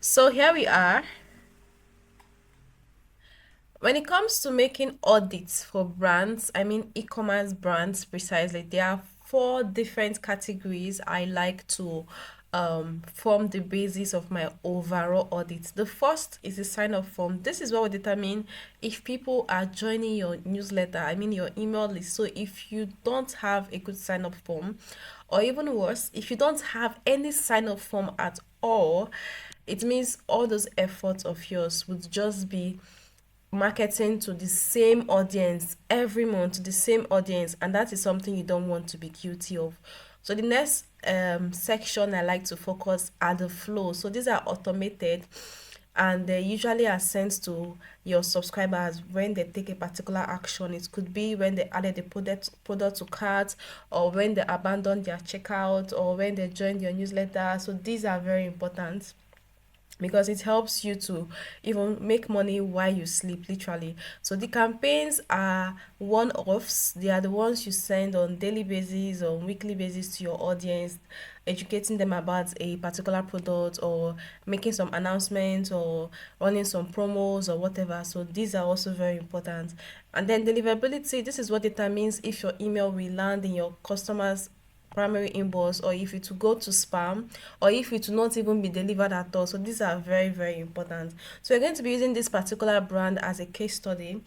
So here we are. When it comes to making audits for brands, I mean e-commerce brands precisely, there are four different categories I like to form the basis of my overall audit. The first is the sign up form. This is what will determine if people are joining your newsletter, I mean your email list. So if you don't have a good sign up form, or even worse, if you don't have any sign up form at all, it means all those efforts of yours would just be marketing to the same audience every month, to the same audience, and that is something you don't want to be guilty of. So the next section I like to focus are the flows. So these are automated, and they usually are sent to your subscribers when they take a particular action. It could be when they added the product to cart, or when they abandoned their checkout, or when they joined your newsletter. So these are very important because it helps you to even make money while you sleep, literally. So the campaigns are one-offs. They are the ones you send on daily basis or weekly basis to your audience, educating them about a particular product, or making some announcements, or running some promos or whatever. So these are also very important. And then deliverability, this is what determines if your email will land in your customers primary inbox, or if it will go to spam, or if it will not even be delivered at all. So these are very, very important. So we're going to be using this particular brand as a case study,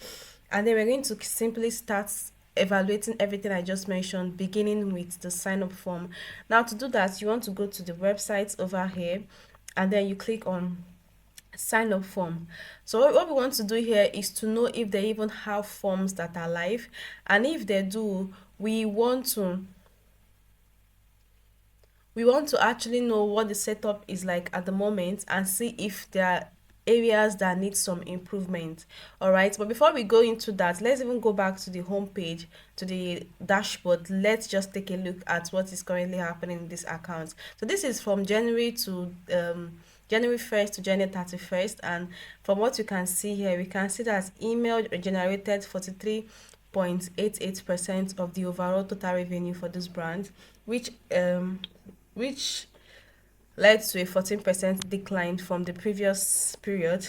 and then we're going to simply start evaluating everything I just mentioned, beginning with the sign up form. Now to do that, you want to go to the website over here, and then you click on sign up form. So what we want to do here is to know if they even have forms that are live, and if they do, we want to actually know what the setup is like at the moment, and see if there are areas that need some improvement. All right, but before we go into that, let's even go back to the home page, to the dashboard. Let's just take a look at what is currently happening in this account. So this is from January 1st to January 31st, and from what you can see here, we can see that email generated 43.88% of the overall total revenue for this brand, which led to a 14% decline from the previous period.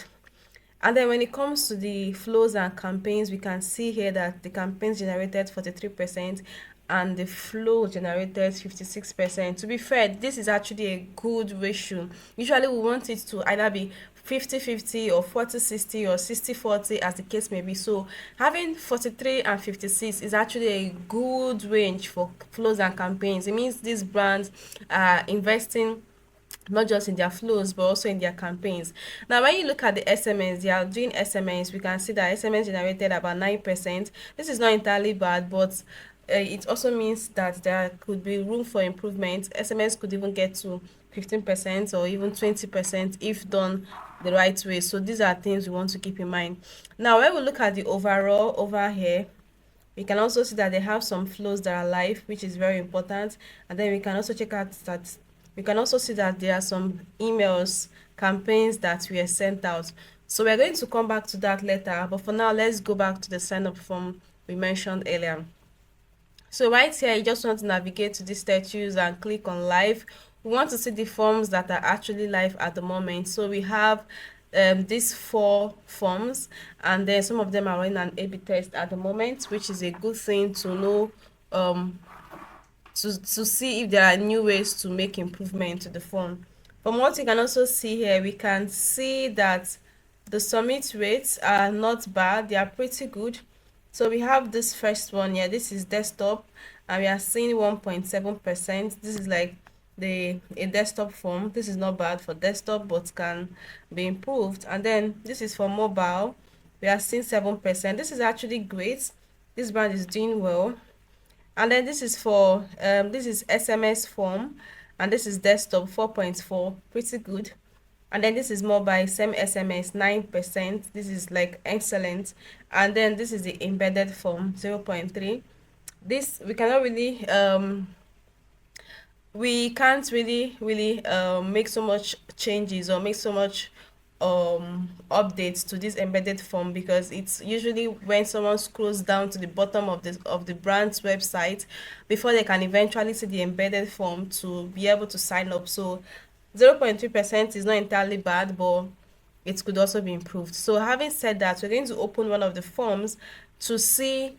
And then when it comes to the flows and campaigns, we can see here that the campaigns generated 43% and the flow generated 56%. To be fair, this is actually a good ratio. Usually we want it to either be 50-50 or 40-60 or 60-40, as the case may be. So having 43 and 56 is actually a good range for flows and campaigns. It means these brands are investing not just in their flows but also in their campaigns. Now when you look at the SMS, they are doing SMS. We can see that SMS generated about 9%. This is not entirely bad, but it also means that there could be room for improvement. SMS could even get to 15% or even 20% if done the right way. So these are things we want to keep in mind. Now when we look at the overall over here, we can also see that they have some flows that are live, which is very important. And then we can also check out that we can also see that there are some emails, campaigns that were sent out. So we're going to come back to that later, but for now, let's go back to the sign up form we mentioned earlier. So right here, you just want to navigate to the status and click on live. We want to see the forms that are actually live at the moment. So we have these four forms, and then some of them are running an A/B test at the moment, which is a good thing to know, um, to see if there are new ways to make improvement to the form. From what you can also see here, we can see that the submit rates are not bad, they are pretty good. So we have this first one here, this is desktop, and we are seeing 1.7%. This is like a desktop form. This is not bad for desktop but can be improved. And then this is for mobile, we are seeing 7%. This is actually great, this brand is doing well. And then this is for this is SMS form, and this is desktop 4.4, pretty good. And then this is mobile, same SMS 9%, this is like excellent. And then this is the embedded form 0.3. This we can't really make so much changes or make so much updates to this embedded form, because it's usually when someone scrolls down to the bottom of the brand's website before they can eventually see the embedded form to be able to sign up. So 0.3% is not entirely bad, but it could also be improved. So having said that, we're going to open one of the forms to see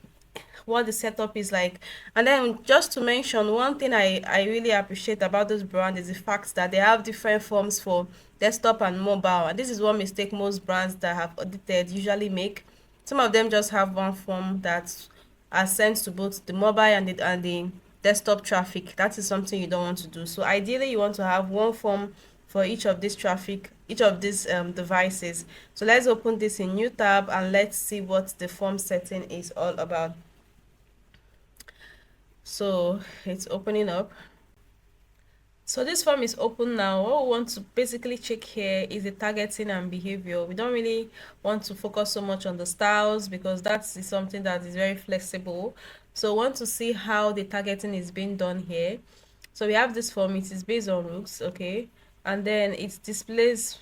what the setup is like. And then just to mention, one thing I really appreciate about this brand is the fact that they have different forms for desktop and mobile. And this is one mistake most brands that have audited usually make. Some of them just have one form that are sent to both the mobile and the desktop traffic. That is something you don't want to do. So ideally you want to have one form for each of these traffic, each of these devices. So let's open this in new tab and let's see what the form setting is all about. So it's opening up. So this form is open now. What we want to basically check here is the targeting and behavior. We don't really want to focus so much on the styles because that is something that is very flexible. So we want to see how the targeting is being done here. So we have this form. It is based on routes, okay, and then it displays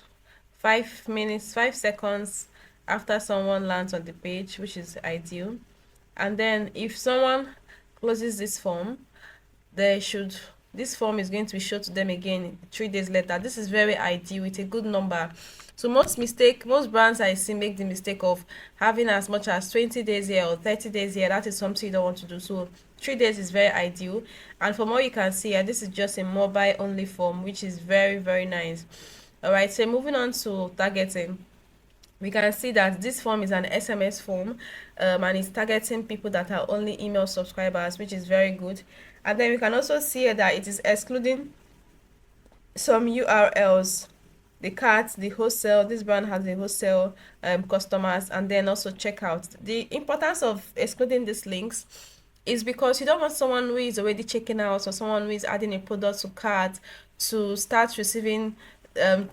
5 minutes, 5 seconds after someone lands on the page, which is ideal. And then if someone closes this form, they should this form is going to be shown to them again 3 days later. This is very ideal. It's a good number. So most brands I see make the mistake of having as much as 20 days here or 30 days here. That is something you don't want to do. So 3 days is very ideal. And from what you can see here, this is just a mobile only form, which is very, very nice. All right, so moving on to targeting, we can see that this form is an SMS form, and it's targeting people that are only email subscribers, which is very good. And then we can also see that it is excluding some URLs, the cart, the wholesale. This brand has the wholesale customers, and then also checkout. The importance of excluding these links is because you don't want someone who is already checking out or someone who is adding a product to cart to start receiving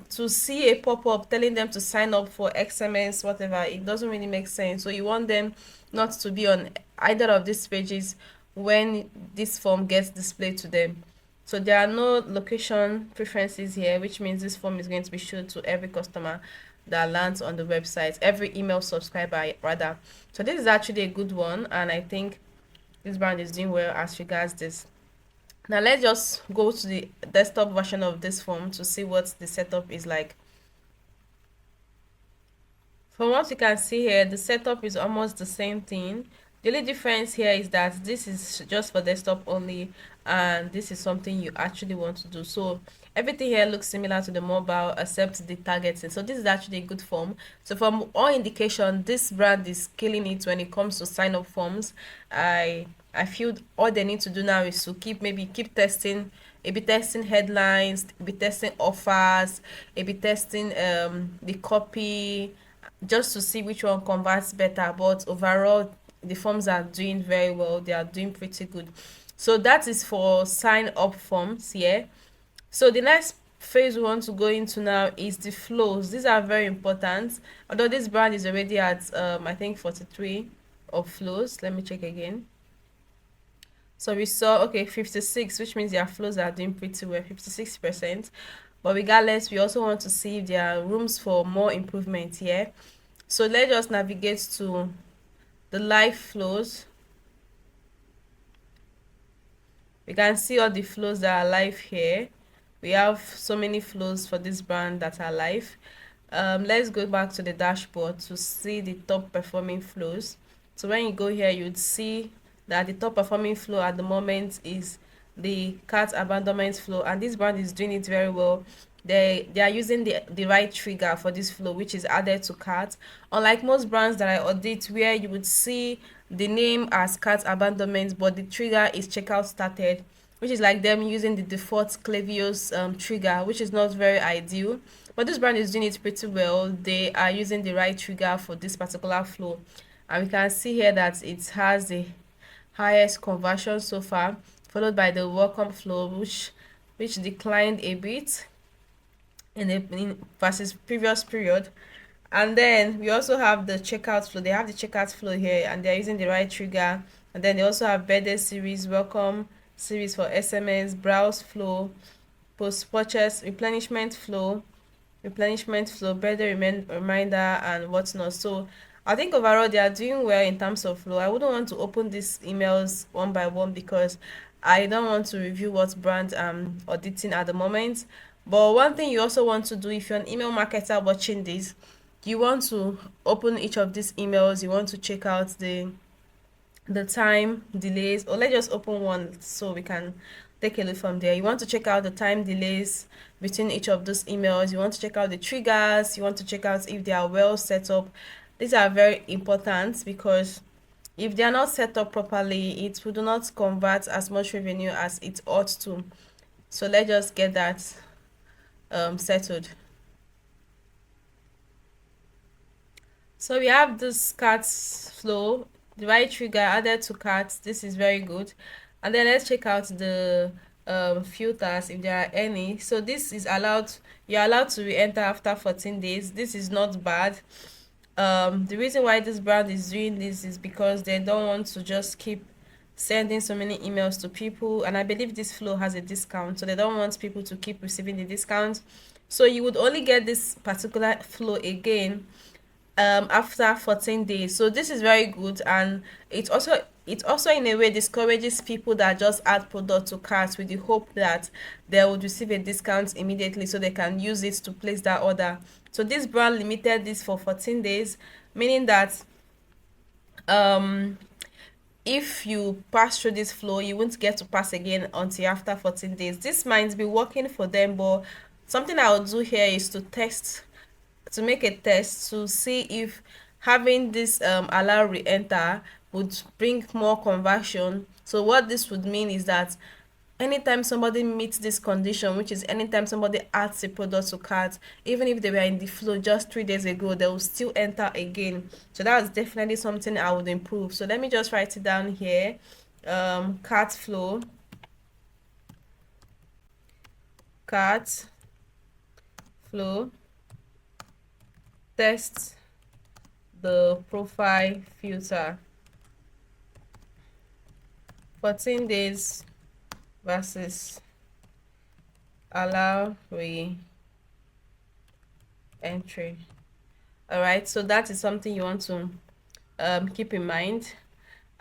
to see a pop-up telling them to sign up for XMS, whatever. It doesn't really make sense. So you want them not to be on either of these pages when this form gets displayed to them. So there are no location preferences here, which means this form is going to be shown to every customer that lands on the website, every email subscriber rather. So this is actually a good one, and I think this brand is doing well as regards this. Now let's just go to the desktop version of this form to see what the setup is like. From what you can see here, the setup is almost the same thing. The only difference here is that this is just for desktop only, and this is something you actually want to do. So everything here looks similar to the mobile except the targeting. So this is actually a good form. So from all indication, this brand is killing it when it comes to sign up forms. I feel all they need to do now is to keep testing, be testing headlines, be testing offers, be testing the copy, just to see which one converts better. But overall, the forms are doing very well. They are doing pretty good. So that is for sign up forms here. So the next phase we want to go into now is the flows. These are very important. Although this brand is already at I think 43 of flows. Let me check again. So we saw, okay, 56, which means their flows are doing pretty well, 56%. But regardless, we also want to see if there are rooms for more improvement here. So let's just navigate to the live flows. We can see all the flows that are live here. We have so many flows for this brand that are live. Let's go back to the dashboard to see the top performing flows. So when you go here, you'd see that the top performing flow at the moment is the cart abandonment flow, and this brand is doing it very well. They are using the right trigger for this flow, which is added to cart, unlike most brands that I audit where you would see the name as cart abandonment but the trigger is checkout started, which is like them using the default Klaviyo's trigger, which is not very ideal. But this brand is doing it pretty well. They are using the right trigger for this particular flow, and we can see here that it has the highest conversion so far, followed by the welcome flow, which declined a bit in versus previous period. And then we also have the checkout flow. They have the checkout flow here, and they're using the right trigger. And then they also have birthday series, welcome series for SMS, browse flow, post purchase, replenishment flow, birthday reminder, and whatnot. So I think overall they are doing well in terms of flow. I wouldn't want to open these emails one by one because I don't want to review what brand I'm auditing at the moment. But one thing you also want to do, if you're an email marketer watching this, you want to open each of these emails. You want to check out the time delays, or let's just open one so we can take a look from there. You want to check out the time delays between each of those emails. You want to check out the triggers. You want to check out if they are well set up. These are very important because if they are not set up properly, it will not convert as much revenue as it ought to. So let's just get that settled. So we have this carts flow, the right trigger added to carts. This is very good. And then let's check out the filters if there are any. So this is allowed, you're allowed to re-enter after 14 days. This is not bad. The reason why this brand is doing this is because they don't want to just keep sending so many emails to people, and I believe this flow has a discount, so they don't want people to keep receiving the discount. So you would only get this particular flow again after 14 days. So this is very good, and it also in a way discourages people that just add product to carts with the hope that they would receive a discount immediately so they can use it to place that order. So this brand limited this for 14 days, meaning that um if you pass through this flow, you won't get to pass again until after 14 days. This might be working for them, but something I'll do here is to make a test to see if having this allow re-enter would bring more conversion. So what this would mean is that anytime somebody meets this condition, which is anytime somebody adds a product to cart, even if they were in the flow just 3 days ago, they will still enter again. So that's definitely something I would improve. So let me just write it down here. Cart flow, cart flow, test the profile filter, 14 days versus allow re-entry. All right, so that is something you want to keep in mind.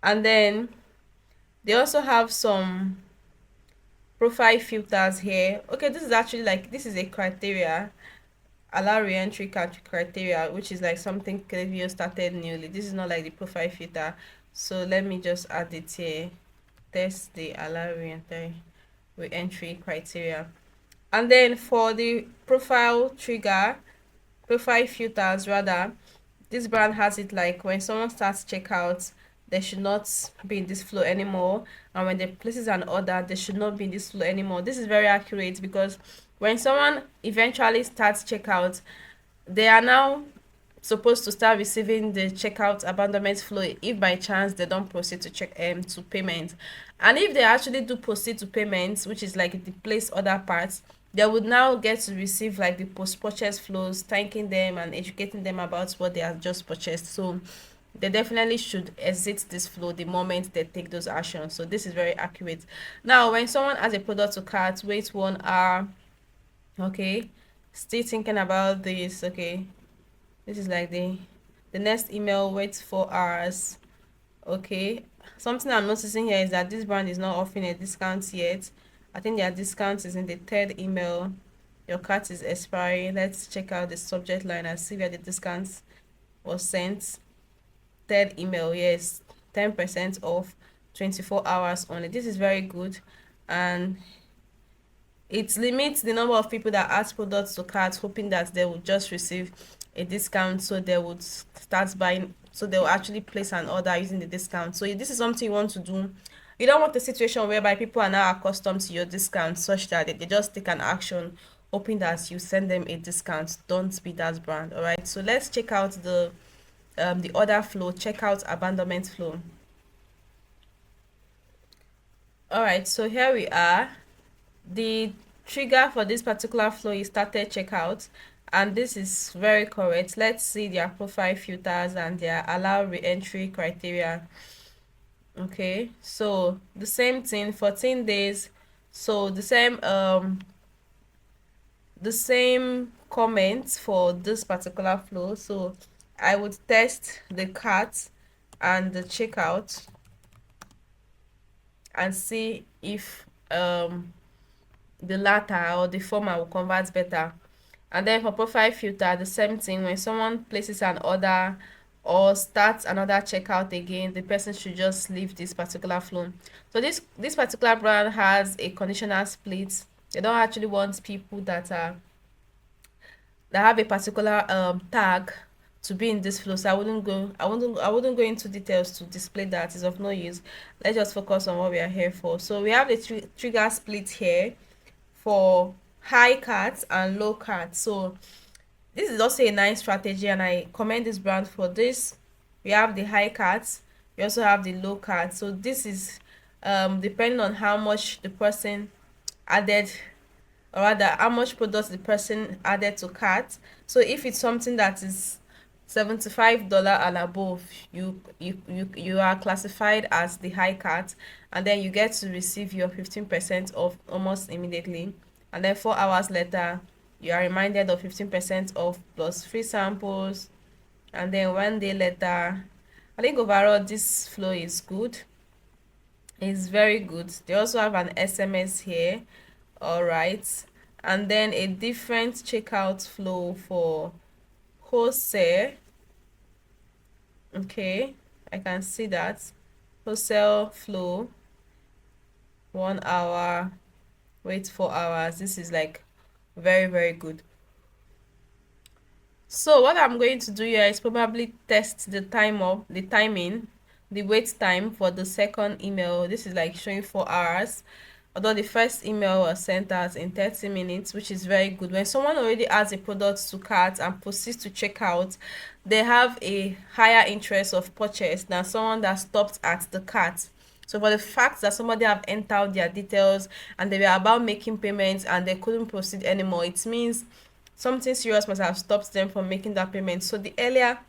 And then they also have some profile filters here. Okay, this is actually like, this is a criteria, allow re-entry criteria, which is like something Klaviyo started newly. This is not like the profile filter, so let me just add it here. Test the allow re-entry criteria. And then for the profile filters rather, this brand has it like when someone starts checkout, they should not be in this flow anymore, and when they places an order, they should not be in this flow anymore. This is very accurate because when someone eventually starts checkout, they are now supposed to start receiving the checkout abandonment flow if by chance they don't proceed to check to payment. And if they actually do proceed to payments, which is like the place order parts, they would now get to receive like the post purchase flows, thanking them and educating them about what they have just purchased. So they definitely should exit this flow the moment they take those actions. So this is very accurate. Now when someone has a product to cart, wait 1 hour. Okay, still thinking about this. Okay, this is like the next email, wait 4 hours. Okay, something I'm noticing here is that this brand is not offering a discount yet. I think their discount is in the third email. Your cart is expiring. Let's check out the subject line and see where the discount was sent. Third email, yes, 10% off, 24 hours only. This is very good, and it limits the number of people that add products to cart hoping that they would just receive a discount, so they would start buying, so they will actually place an order using the discount. So this is something you want to do. You don't want a situation whereby people are now accustomed to your discount such that they just take an action hoping that you send them a discount. Don't be that brand. All right, so let's check out the order flow, check out abandonment flow. All right, so here we are. The trigger for this particular flow is started checkout, and this is very correct. Let's see their profile filters and their allow re-entry criteria. Okay, so the same thing, 14 days. So the same comments for this particular flow. So I would test the cart and the checkout and see if the latter or the former will convert better. And then for profile filter, the same thing. When someone places an order or starts another checkout again, the person should just leave this particular flow. So this particular brand has a conditional split. They don't actually want people that have a particular tag to be in this flow. So I wouldn't go into details to display that. Is of no use. Let's just focus on what we are here for. So we have the trigger split here for high cards and low cards. So this is also a nice strategy, and I commend this brand for this. We have the high cards, we also have the low cards. So this is depending on how much the person added, or rather how much products the person added to cart. So if it's something that is $75 and above, you are classified as the high cart, and then you get to receive your 15% off almost immediately. And then 4 hours later, you are reminded of 15% off plus free samples. And then 1 day later, I think overall this flow is good. It's very good. They also have an SMS here. All right. And then a different checkout flow for wholesale. Okay, I can see that. Wholesale flow, 1 hour, wait 4 hours. This is like very, very good. So what I'm going to do here is probably test the timing, the wait time for the second email. This is like showing 4 hours. Although the first email was sent out in 30 minutes, which is very good. When someone already adds a product to cart and proceeds to check out, they have a higher interest of purchase than someone that stopped at the cart. So for the fact that somebody have entered their details and they were about making payments and they couldn't proceed anymore, it means something serious must have stopped them from making that payment. So the earlier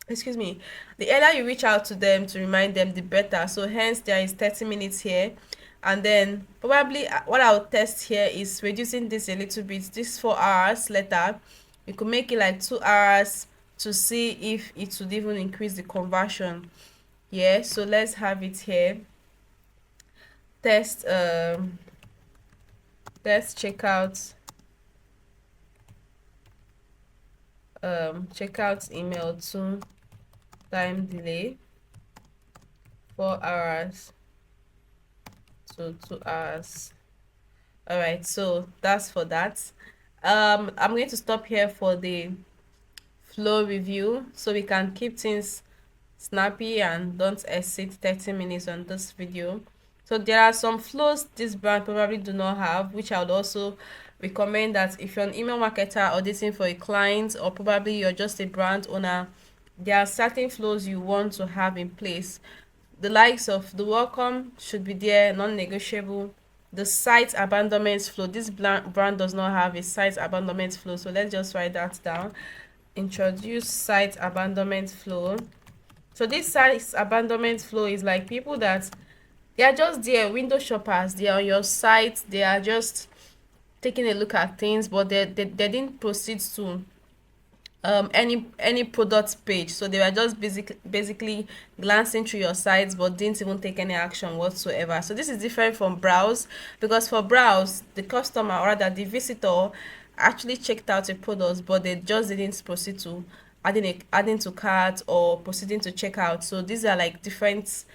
you reach out to them to remind them, the better. So hence there is 30 minutes here. And then probably what I'll test here is reducing this a little bit. This 4 hours later, you could make it like 2 hours to see if it would even increase the conversion. Yeah, so let's have it here. Test checkout checkout email 2 time delay 4 hours to 2 hours. All right, so that's for that. I'm going to stop here for the flow review so we can keep things snappy and don't exceed 30 minutes on this video. So there are some flows this brand probably do not have, which I would also recommend that if you're an email marketer auditing for a client, or probably you're just a brand owner, there are certain flows you want to have in place. The likes of the welcome should be there, non-negotiable. The site abandonment flow, this brand does not have a site abandonment flow, so let's just write that down. Introduce site abandonment flow. So this site abandonment flow is like people that they are just there, window shoppers. They are on your site, they are just taking a look at things, but they didn't proceed to any product page. So they were just basically glancing through your sites but didn't even take any action whatsoever. So this is different from browse, because for browse, the customer, or rather the visitor, actually checked out a product but they just didn't proceed to adding to cart or proceeding to checkout. So these are like different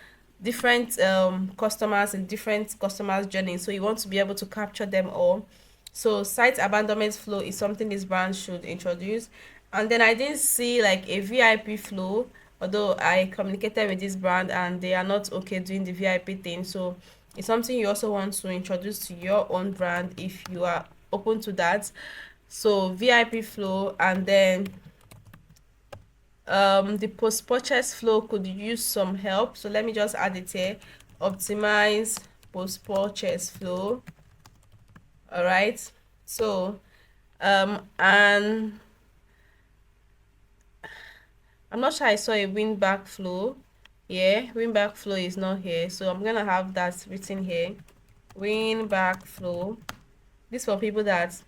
customers and different customers journey, so you want to be able to capture them all. So site abandonment flow is something this brand should introduce. And then I didn't see like a VIP flow, although I communicated with this brand and they are not okay doing the VIP thing. So it's something you also want to introduce to your own brand if you are open to that. So VIP flow. And then the post purchase flow could use some help, so let me just add it here. Optimize post purchase flow. All right, so and I'm not sure I saw a win back flow. Yeah, win back flow is not here, so I'm gonna have that written here. Win back flow. This for people that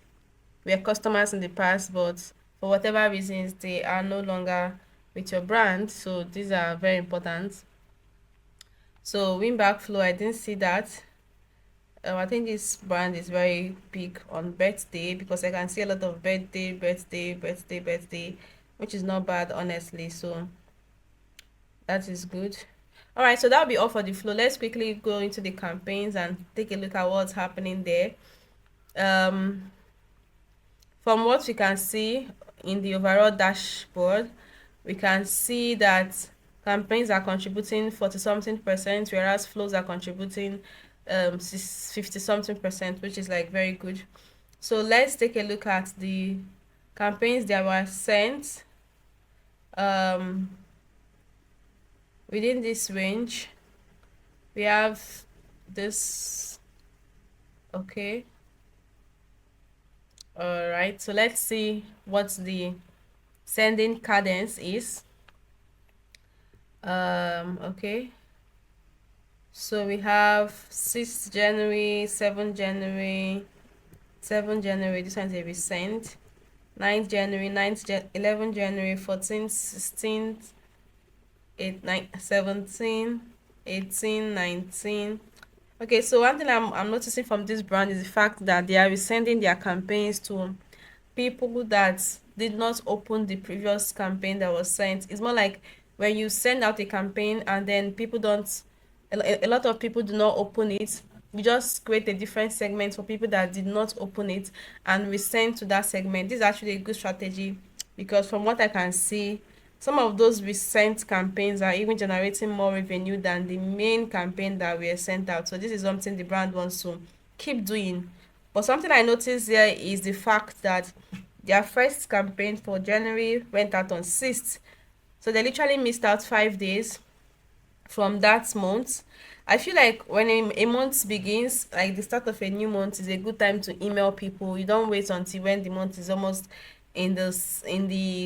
were customers in the past, but for whatever reasons they are no longer with your brand. So these are very important. So win back flow, I didn't see that. I think this brand is very big on birthday because I can see a lot of birthday, which is not bad, honestly. So that is good. All right, so that'll be all for the flow. Let's quickly go into the campaigns and take a look at what's happening there. Um, from what we can see in the overall dashboard, we can see that campaigns are contributing 40 something percent, whereas flows are contributing 50 something percent, which is like very good. So let's take a look at the campaigns that were sent um, within this range. We have this. Okay, all right, so let's see what the sending cadence is. Okay, so we have 6th January, 7th January, 7th January, this one's a recent, 9th January, 11th January, 14th, 16th, 8, 9, 17, 18, 19. Okay, so one thing I'm noticing from this brand is the fact that they are resending their campaigns to people that did not open the previous campaign that was sent. It's more like when you send out a campaign and then people don't, a lot of people do not open it. You just create a different segment for people that did not open it and resend to that segment. This is actually a good strategy because from what I can see, some of those recent campaigns are even generating more revenue than the main campaign that were sent out. So this is something the brand wants to keep doing. But something I noticed here is the fact that their first campaign for January went out on 6th. So they literally missed out 5 days from that month. I feel like when a month begins, like the start of a new month, is a good time to email people. You don't wait until when the month is almost in the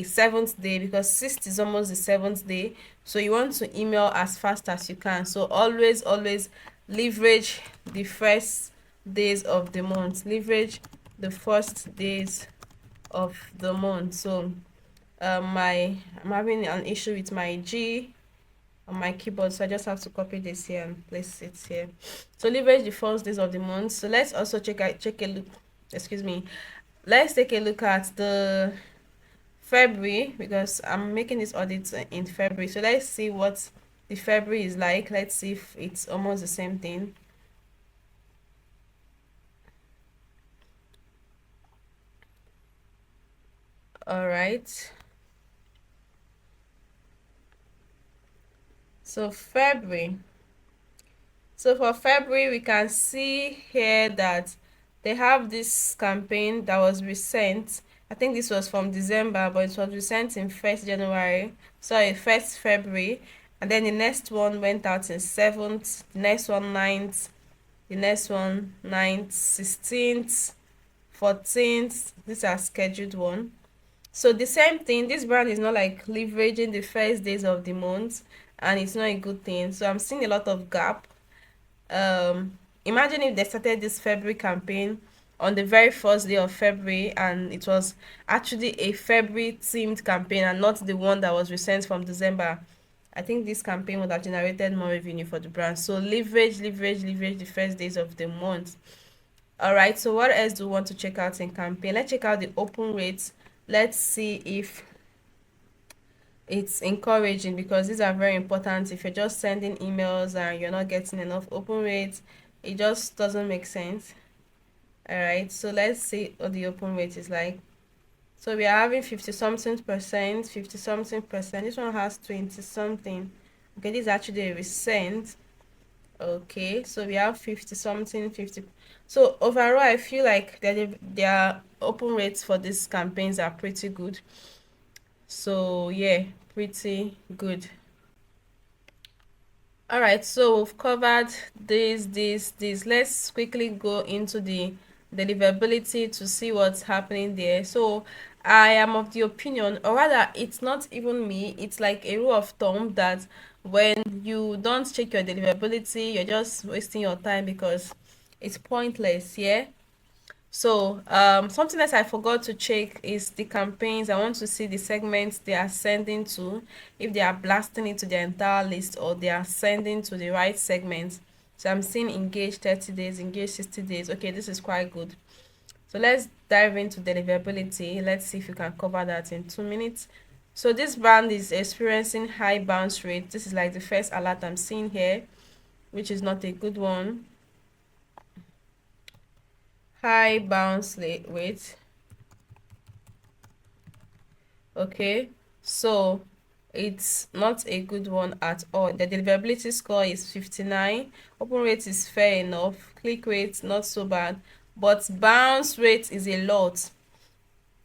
seventh day, because sixth is almost the seventh day. So you want to email as fast as you can. So always leverage the first days of the month. Leverage the first days of the month. So I'm having an issue with my G on my keyboard, so I just have to copy this here and place it here. So leverage the first days of the month. So let's also check a look, excuse me, let's take a look at the February, because I'm making this audit in February. So let's see what the February is like. Let's see if it's almost the same thing. All right, so February. So for February, we can see here that they have this campaign that was resent. I think this was from December, but it was resent in 1st January. Sorry, 1st February. And then the next one went out in 7th, the next one 9th, the next one 9th, 16th, 14th. These are scheduled one. So the same thing, this brand is not like leveraging the first days of the month, and it's not a good thing. So I'm seeing a lot of gap. Imagine if they started this February campaign on the very first day of February, and it was actually a February themed campaign and not the one that was resent from December. I think this campaign would have generated more revenue for the brand. So leverage the first days of the month. All right, so what else do we want to check out in campaign? Let's check out the open rates. Let's see if it's encouraging, because these are very important. If you're just sending emails and you're not getting enough open rates, it just doesn't make sense. All right, so let's see what the open rate is like. So we are having 50 something percent, 50 something percent. This one has 20 something. Okay, this is actually a recent. Okay, so we have 50 something, 50. So overall, I feel like their open rates for these campaigns are pretty good. So yeah, pretty good. All right, so we've covered this. Let's quickly go into the deliverability to see what's happening there. So I am of the opinion, or rather it's not even me, it's like a rule of thumb that when you don't check your deliverability, you're just wasting your time because it's pointless. Yeah, so something else I forgot to check is the campaigns. I want to see the segments they are sending to, if they are blasting it to the entire list or they are sending to the right segments. So I'm seeing engage 30 days, engage 60 days. Okay, this is quite good. So let's dive into deliverability. Let's see if we can cover that in 2 minutes. So this brand is experiencing high bounce rate. This is like the first alert I'm seeing here, which is not a good one. High bounce rate. Okay, so it's not a good one at all. The deliverability score is 59. Open rate is fair enough. Click rate not so bad, but bounce rate is a lot.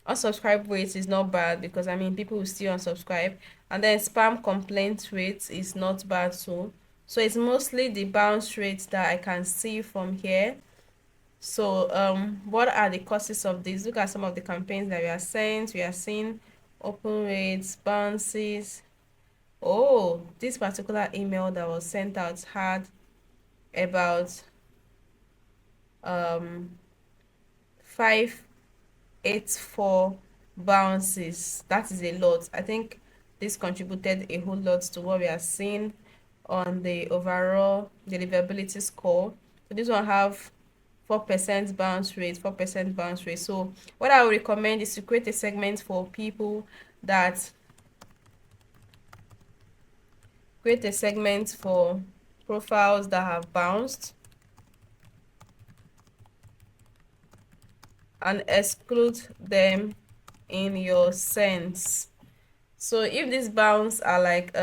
Unsubscribe rate is not bad because I mean people will still unsubscribe, and then spam complaint rate is not bad too. So it's mostly the bounce rate that I can see from here. So what are the causes of this? Look at some of the campaigns that we are sent. We are seeing open rates, bounces. Oh, this particular email that was sent out had about 584 bounces. That is a lot. I think this contributed a whole lot to what we are seeing on the overall deliverability score. So this one have 4% bounce rate, 4% bounce rate. So what I would recommend is to create a segment for people that create a segment for profiles that have bounced and exclude them in your sense. So if these bounce are like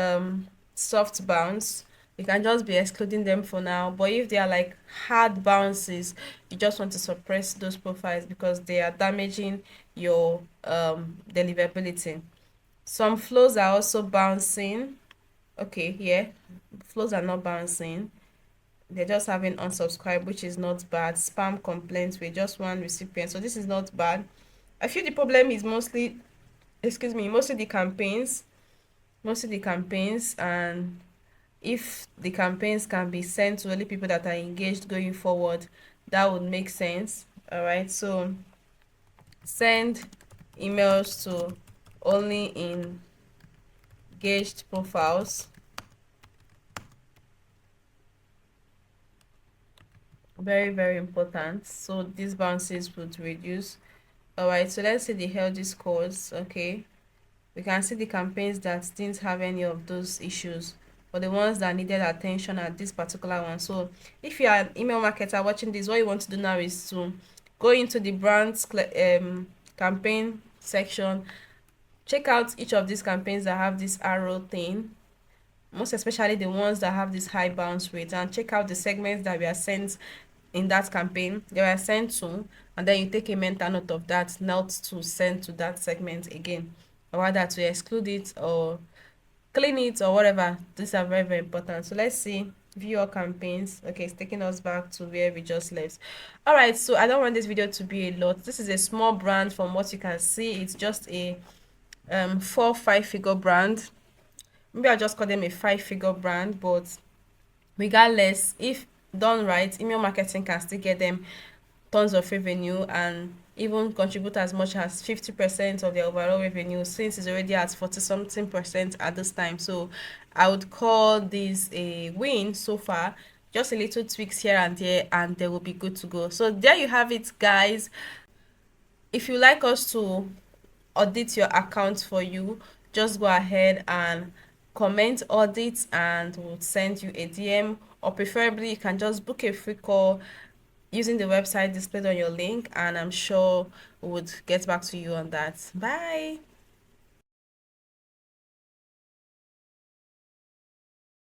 soft bounce, you can just be excluding them for now. But if they are like hard bounces, you just want to suppress those profiles because they are damaging your deliverability. Some flows are also bouncing. Okay, yeah, flows are not bouncing. They're just having unsubscribe, which is not bad. Spam complaints with just one recipient, so this is not bad. I feel the problem is mostly, excuse me, mostly the campaigns, and if the campaigns can be sent to only people that are engaged going forward, that would make sense. All right, so send emails to only engaged profiles. Very, very important. So these bounces would reduce. All right, so let's see the healthy scores. Okay, we can see the campaigns that didn't have any of those issues, but the ones that needed attention at this particular one. So if you are an email marketer watching this, what you want to do now is to go into the brands campaign section, check out each of these campaigns that have this arrow thing, most especially the ones that have this high bounce rate, and check out the segments that we are sent in that campaign they were sent to, and then you take a mental note of that, not to send to that segment again, or rather to exclude it or clean it or whatever. These are very, very important. So let's see, view your campaigns. Okay, it's taking us back to where we just left. All right, so I don't want this video to be a lot. This is a small brand. From what you can see, it's just a 4-5 figure brand. Maybe I'll just call them a 5-figure brand, but regardless, if done right, email marketing can still get them tons of revenue and even contribute as much as 50% of their overall revenue, since it's already at 40 something percent at this time. So I would call this a win so far. Just a little tweaks here and there, and they will be good to go. So there you have it, guys. If you like us to audit your account for you, just go ahead and comment audit and we'll send you a DM, or preferably you can just book a free call using the website displayed on your link, and I'm sure we would get back to you on that. Bye.